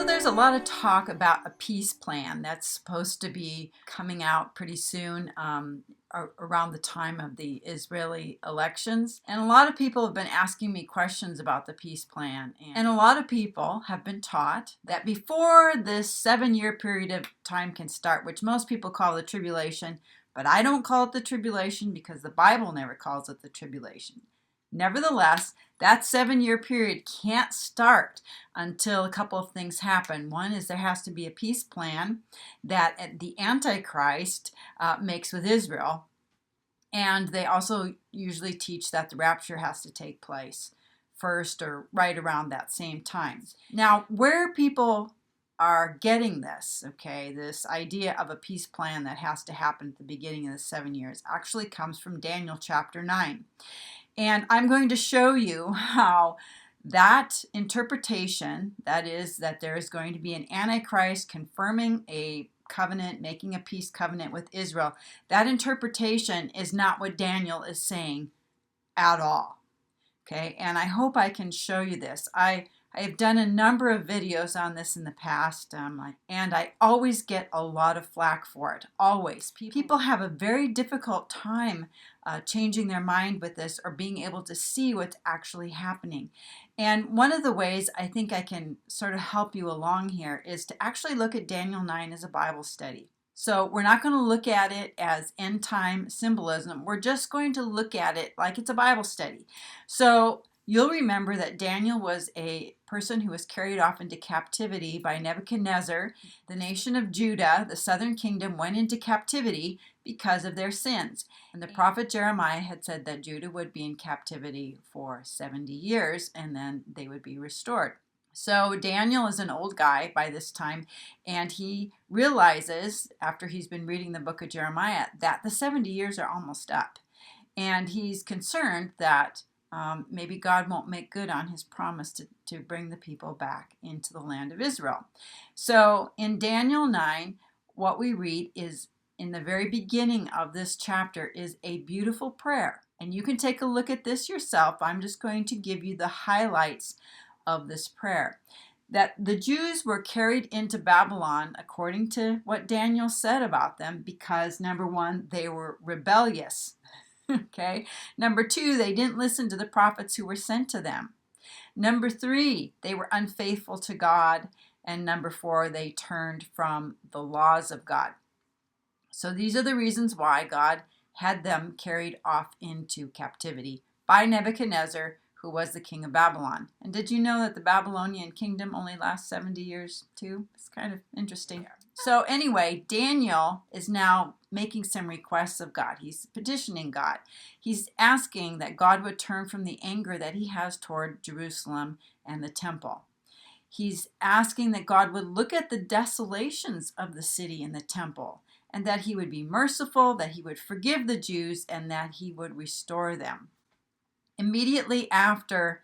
there's a lot of talk about a peace plan that's supposed to be coming out pretty soon, around the time of the Israeli elections. And a lot of people have been asking me questions about the peace plan. And a lot of people have been taught that before this 7-year period of time can start, which most people call the tribulation, but I don't call it the tribulation because the Bible never calls it the tribulation. Nevertheless, that 7-year period can't start until a couple of things happen. One is there has to be a peace plan that the Antichrist makes with Israel. And they also usually teach that the rapture has to take place first or right around that same time. Now, where people are getting this, okay, this idea of a peace plan that has to happen at the beginning of the 7 years actually comes from Daniel chapter 9. And I'm going to show you how that interpretation, that is, that there is going to be an Antichrist confirming a covenant, making a peace covenant with Israel, that interpretation is not what Daniel is saying at all. Okay, and I hope I can show you this. I have done a number of videos on this in the past, and I always get a lot of flack for it. Always. People have a very difficult time changing their mind with this or being able to see what's actually happening. And one of the ways I think I can sort of help you along here is to actually look at Daniel 9 as a Bible study. So we're not going to look at it as end time symbolism. We're just going to look at it like it's a Bible study. So you'll remember that Daniel was a person who was carried off into captivity by Nebuchadnezzar. The nation of Judah, the southern kingdom, went into captivity because of their sins. And the prophet Jeremiah had said that Judah would be in captivity for 70 years and then they would be restored. So Daniel is an old guy by this time, and he realizes, after he's been reading the book of Jeremiah, that the 70 years are almost up. And he's concerned that maybe God won't make good on his promise to bring the people back into the land of Israel. So in Daniel 9, what we read is, in the very beginning of this chapter, is a beautiful prayer. And you can take a look at this yourself. I'm just going to give you the highlights of this prayer. That the Jews were carried into Babylon according to what Daniel said about them because, number one, they were rebellious. Okay. Number two, they didn't listen to the prophets who were sent to them. Number three, they were unfaithful to God. And number four, they turned from the laws of God. So these are the reasons why God had them carried off into captivity by Nebuchadnezzar, who was the king of Babylon. And did you know that the Babylonian kingdom only lasts 70 years too? It's kind of interesting. So anyway, Daniel is now making some requests of God. He's petitioning God. He's asking that God would turn from the anger that he has toward Jerusalem and the temple. He's asking that God would look at the desolations of the city and the temple, and that he would be merciful, that he would forgive the Jews, and that he would restore them. Immediately after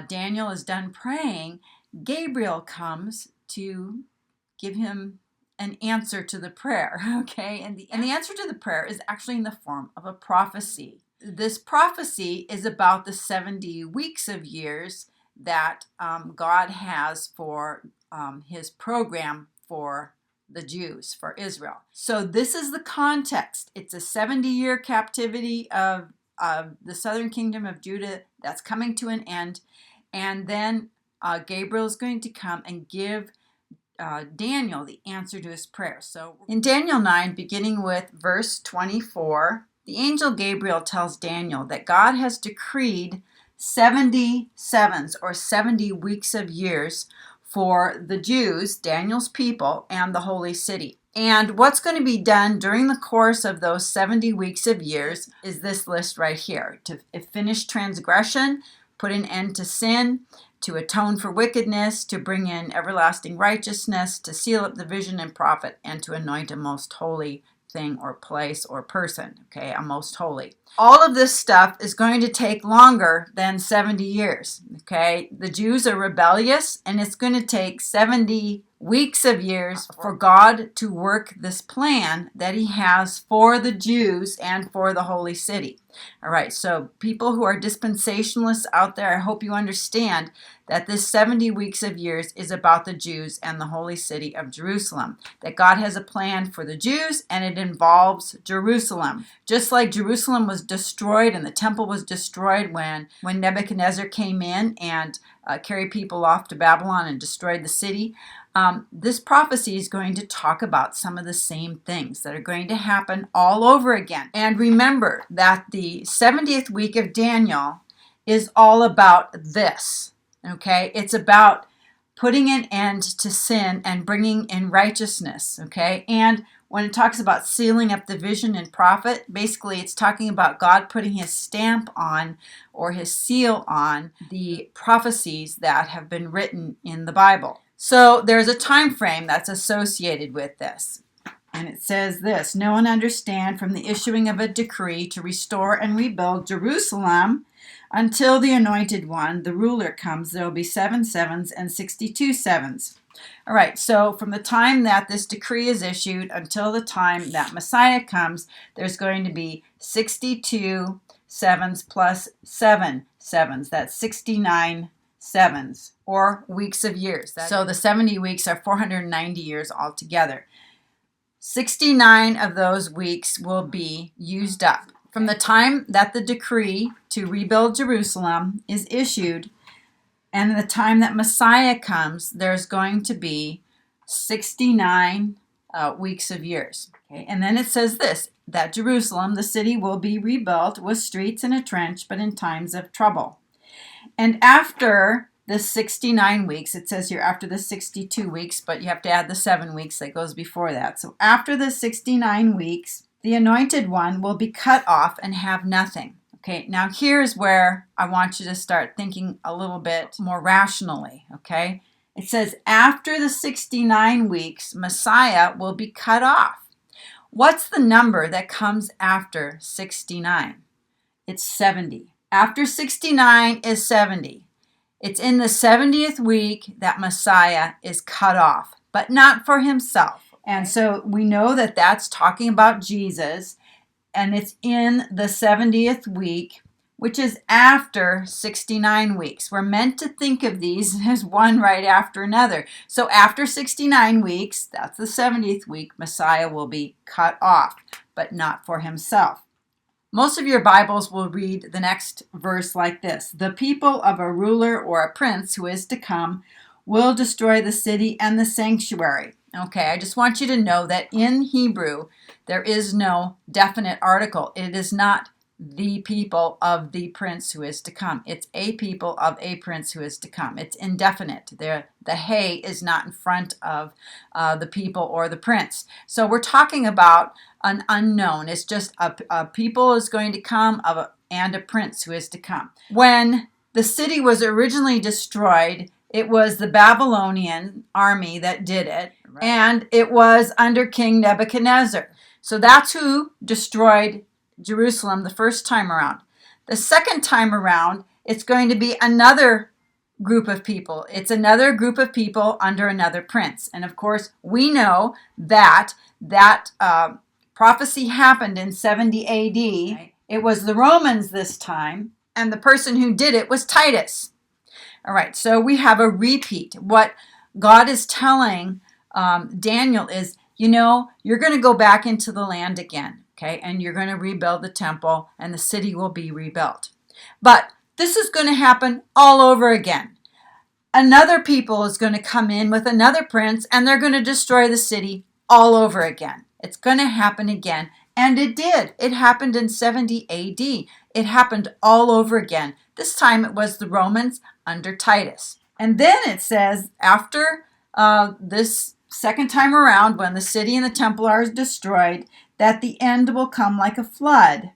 Daniel is done praying, Gabriel comes to give him an answer to the prayer, okay? And the answer to the prayer is actually in the form of a prophecy. This prophecy is about the 70 weeks of years that God has for his program for the Jews, for Israel. So this is the context. It's a 70-year captivity of the southern kingdom of Judah that's coming to an end. And then Gabriel is going to come and give Daniel the answer to his prayer. So in Daniel 9, beginning with verse 24, the angel Gabriel tells Daniel that God has decreed 70 sevens or 70 weeks of years for the Jews, Daniel's people, and the holy city. And what's going to be done during the course of those 70 weeks of years is this list right here. To finish transgression, put an end to sin, to atone for wickedness, to bring in everlasting righteousness, to seal up the vision and prophet, and to anoint a most holy thing or place or person, okay, a most holy. All of this stuff is going to take longer than 70 years, okay? The Jews are rebellious, and it's going to take 70 weeks of years for God to work this plan that he has for the Jews and for the holy city. All right, so people who are dispensationalists out there, I hope you understand that this 70 weeks of years is about the Jews and the holy city of Jerusalem. That God has a plan for the Jews and it involves Jerusalem. Just like Jerusalem was destroyed and the temple was destroyed when Nebuchadnezzar came in and carried people off to Babylon and destroyed the city. This prophecy is going to talk about some of the same things that are going to happen all over again. And remember that the 70th week of Daniel is all about this, okay? It's about putting an end to sin and bringing in righteousness, okay? And when it talks about sealing up the vision and prophet, basically it's talking about God putting his stamp on or his seal on the prophecies that have been written in the Bible. So there's a time frame that's associated with this. And it says this: "No one understand from the issuing of a decree to restore and rebuild Jerusalem until the Anointed One, the ruler, comes. There will be 7 sevens and 62 sevens." All right, so from the time that this decree is issued until the time that Messiah comes, there's going to be 62 sevens plus 7 sevens. That's 69 sevens, or weeks of years. So the 70 weeks are 490 years altogether. 69 of those weeks will be used up. From the time that the decree to rebuild Jerusalem is issued and the time that Messiah comes, there's going to be 69 weeks of years. Okay? And then it says this, that Jerusalem, the city, will be rebuilt with streets and a trench, but in times of trouble. And after the 69 weeks, it says here after the 62 weeks, but you have to add the 7 weeks that goes before that. So after the 69 weeks, the Anointed One will be cut off and have nothing. Okay, now here's where I want you to start thinking a little bit more rationally, okay? It says after the 69 weeks, Messiah will be cut off. What's the number that comes after 69? It's 70. After 69 is 70. It's in the 70th week that Messiah is cut off, but not for himself. And so we know that that's talking about Jesus, and it's in the 70th week, which is after 69 weeks. We're meant to think of these as one right after another. So after 69 weeks, that's the 70th week, Messiah will be cut off, but not for himself. Most of your Bibles will read the next verse like this: "The people of a ruler or a prince who is to come will destroy the city and the sanctuary." Okay, I just want you to know that in Hebrew, there is no definite article. It is not the people of the prince who is to come. It's a people of a prince who is to come. It's indefinite. The hey is not in front of the people or the prince. So we're talking about an unknown. It's just a people is going to come and a prince who is to come. When the city was originally destroyed, it was the Babylonian army that did it, right? And it was under King Nebuchadnezzar. So that's who destroyed Jerusalem the first time around. The second time around, it's going to be another group of people. It's another group of people under another prince. And of course, we know that prophecy happened in 70 AD. Right. It was the Romans this time, and the person who did it was Titus. All right, so we have a repeat. What God is telling Daniel is, you're going to go back into the land again, okay? And you're going to rebuild the temple, and the city will be rebuilt. But this is going to happen all over again. Another people is going to come in with another prince, and they're going to destroy the city all over again. It's going to happen again. And it did. It happened in 70 AD. It happened all over again. This time it was the Romans under Titus. And then it says, after this second time around, when the city and the temple are destroyed, that the end will come like a flood,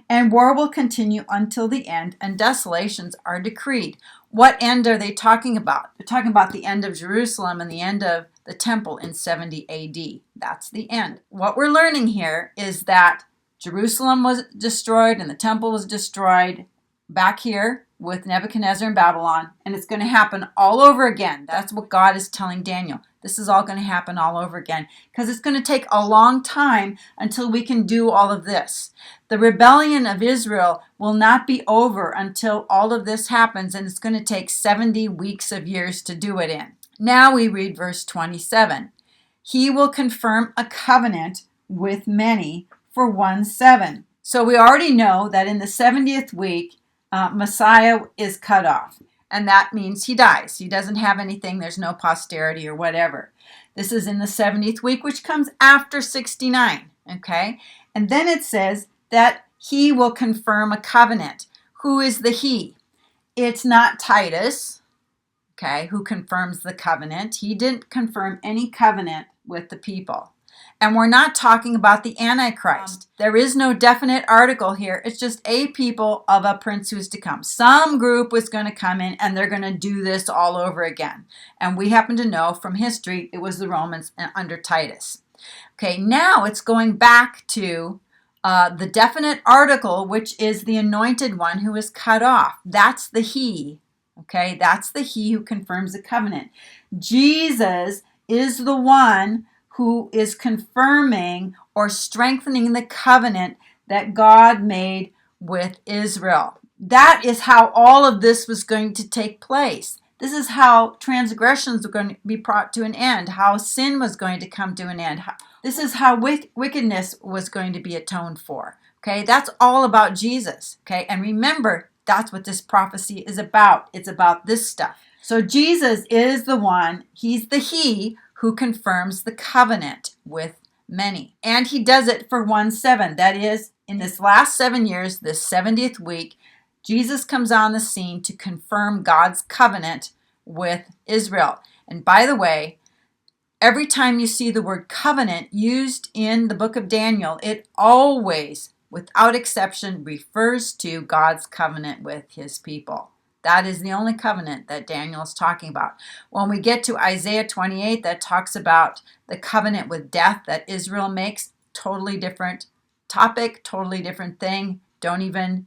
and war will continue until the end, and desolations are decreed. What end are they talking about? They're talking about the end of Jerusalem and the end of the temple in 70 AD. That's the end. What we're learning here is that Jerusalem was destroyed and the temple was destroyed back here with Nebuchadnezzar in Babylon, and it's going to happen all over again. That's what God is telling Daniel. This is all going to happen all over again because it's going to take a long time until we can do all of this. The rebellion of Israel will not be over until all of this happens, and it's going to take 70 weeks of years to do it in. Now we read verse 27. He will confirm a covenant with many for 1/7. So we already know that in the 70th week, Messiah is cut off. And that means he dies. He doesn't have anything. There's no posterity or whatever. This is in the 70th week, which comes after 69. Okay? And then it says that he will confirm a covenant. Who is the he? It's not Titus, okay, who confirms the covenant. He didn't confirm any covenant with the people. And we're not talking about the Antichrist. There is no definite article here. It's just a people of a prince who's to come. Some group was going to come in and they're going to do this all over again. And we happen to know from history it was the Romans under Titus. Okay, now it's going back to the definite article, which is the Anointed One who is cut off. That's the he. Okay, that's the he who confirms the covenant. Jesus is the one who is confirming or strengthening the covenant that God made with Israel. That is how all of this was going to take place. This is how transgressions were going to be brought to an end, how sin was going to come to an end. This is how wickedness was going to be atoned for. Okay, that's all about Jesus. Okay, and remember, that's what this prophecy is about. It's about this stuff. So Jesus is the one, he's the he who confirms the covenant with many. And he does it for 1/7. That is, in this last 7 years, this 70th week, Jesus comes on the scene to confirm God's covenant with Israel. And by the way, every time you see the word covenant used in the book of Daniel, it always, without exception, refers to God's covenant with his people. That is the only covenant that Daniel is talking about. When we get to Isaiah 28, that talks about the covenant with death that Israel makes. Totally different topic, totally different thing. Don't even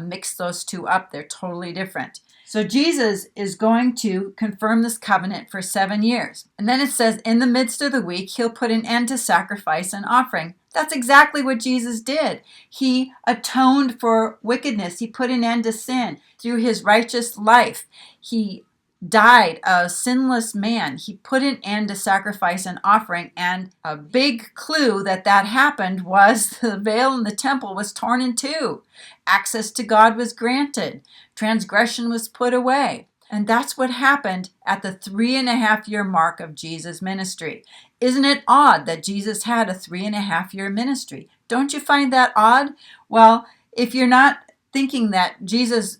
mix those two up. They're totally different. So Jesus is going to confirm this covenant for 7 years. And then it says, in the midst of the week, he'll put an end to sacrifice and offering. That's exactly what Jesus did. He atoned for wickedness. He put an end to sin through his righteous life. He died a sinless man. He put an end to sacrifice and offering. And a big clue that that happened was the veil in the temple was torn in two. Access to God was granted. Transgression was put away. And that's what happened at the 3.5-year mark of Jesus' ministry. Isn't it odd that Jesus had a 3.5-year ministry? Don't you find that odd? Well, if you're not thinking that Jesus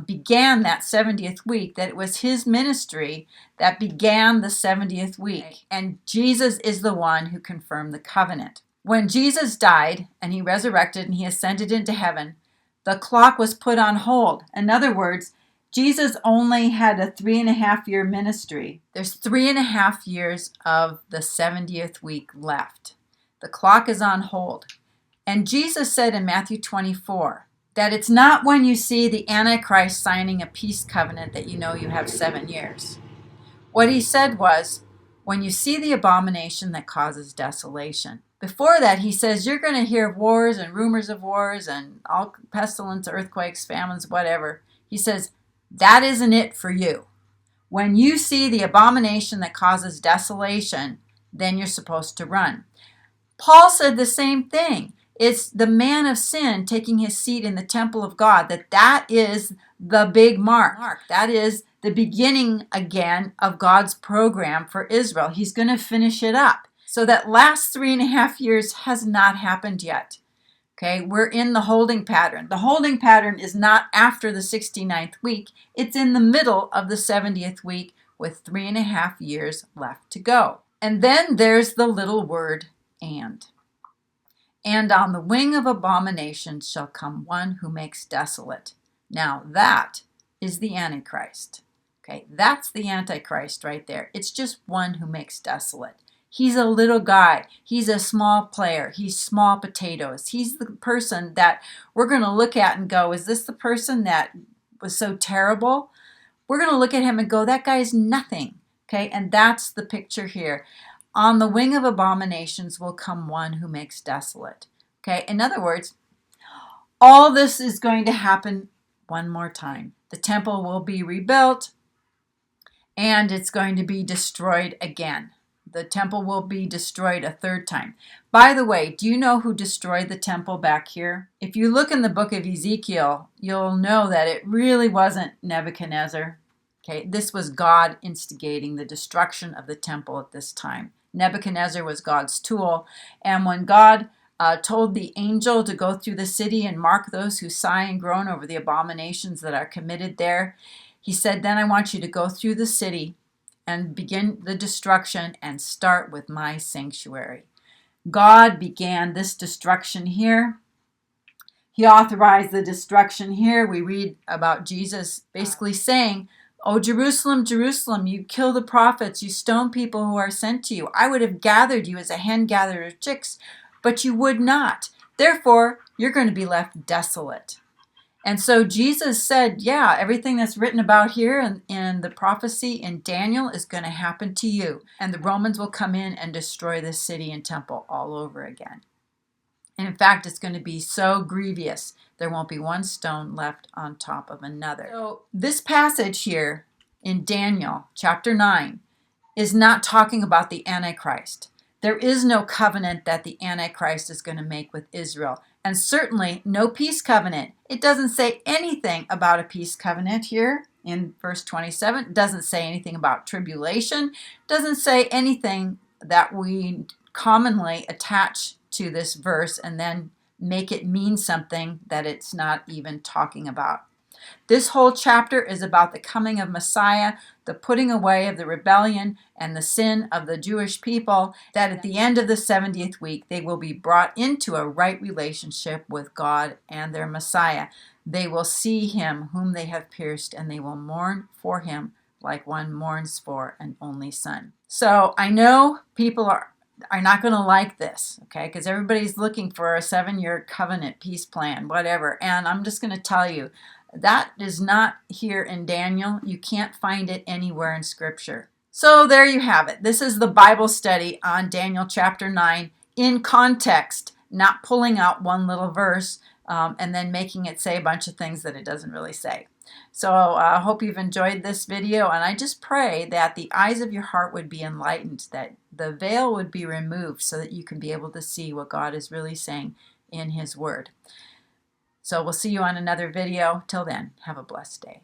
began that 70th week, that it was his ministry that began the 70th week. And Jesus is the one who confirmed the covenant. When Jesus died and he resurrected and he ascended into heaven, the clock was put on hold. In other words, Jesus only had a 3.5-year ministry. There's 3.5 years of the 70th week left. The clock is on hold. And Jesus said in Matthew 24 that it's not when you see the Antichrist signing a peace covenant that you know you have 7 years. What he said was, when you see the abomination that causes desolation. Before that, he says, you're going to hear of wars and rumors of wars and all pestilence, earthquakes, famines, whatever. He says, that isn't it for you. When you see the abomination that causes desolation, then you're supposed to run. Paul said the same thing. It's the man of sin taking his seat in the temple of God, that is the big mark. That is the beginning again of God's program for Israel. He's going to finish it up. So that last 3.5 years has not happened yet. Okay, we're in the holding pattern. The holding pattern is not after the 69th week. It's in the middle of the 70th week with 3.5 years left to go. And then there's the little word and. And on the wing of abomination shall come one who makes desolate. Now that is the Antichrist. Okay, that's the Antichrist right there. It's just one who makes desolate. He's a little guy. He's a small player. He's small potatoes. He's the person that we're going to look at and go, is this the person that was so terrible? We're going to look at him and go, that guy is nothing Okay, and that's the picture here. On the wing of abominations will come one who makes desolate. Okay, in other words, all this is going to happen one more time. The temple will be rebuilt and it's going to be destroyed again. The temple will be destroyed a third time. By the way, do you know who destroyed the temple back here? If you look in the book of Ezekiel, you'll know that it really wasn't Nebuchadnezzar. Okay, this was God instigating the destruction of the temple at this time. Nebuchadnezzar was God's tool, and when God told the angel to go through the city and mark those who sigh and groan over the abominations that are committed there, he said, then I want you to go through the city and begin the destruction and start with my sanctuary. God began this destruction here. He authorized the destruction here. We read about Jesus basically saying, oh, Jerusalem, Jerusalem, you kill the prophets, you stone people who are sent to you. I would have gathered you as a hen gathers her chicks, but you would not. Therefore, you're going to be left desolate. And so Jesus said, yeah, everything that's written about here in the prophecy in Daniel is going to happen to you. And the Romans will come in and destroy this city and temple all over again. And in fact, it's going to be so grievous, there won't be one stone left on top of another. So this passage here in Daniel chapter 9 is not talking about the Antichrist. There is no covenant that the Antichrist is going to make with Israel. And certainly no peace covenant. It doesn't say anything about a peace covenant here in verse 27. It doesn't say anything about tribulation. It doesn't say anything that we commonly attach to this verse and then make it mean something that it's not even talking about. This whole chapter is about the coming of Messiah, the putting away of the rebellion and the sin of the Jewish people, that at the end of the 70th week, they will be brought into a right relationship with God and their Messiah. They will see him whom they have pierced, and they will mourn for him like one mourns for an only son. So I know people are not going to like this, okay, because everybody's looking for a 7-year covenant peace plan, whatever. And I'm just going to tell you, that is not here in Daniel. You can't find it anywhere in Scripture. So there you have it. This is the Bible study on Daniel chapter 9 in context, not pulling out one little verse and then making it say a bunch of things that it doesn't really say. So I hope you've enjoyed this video, and I just pray that the eyes of your heart would be enlightened, that the veil would be removed so that you can be able to see what God is really saying in His Word. So we'll see you on another video. Till then, have a blessed day.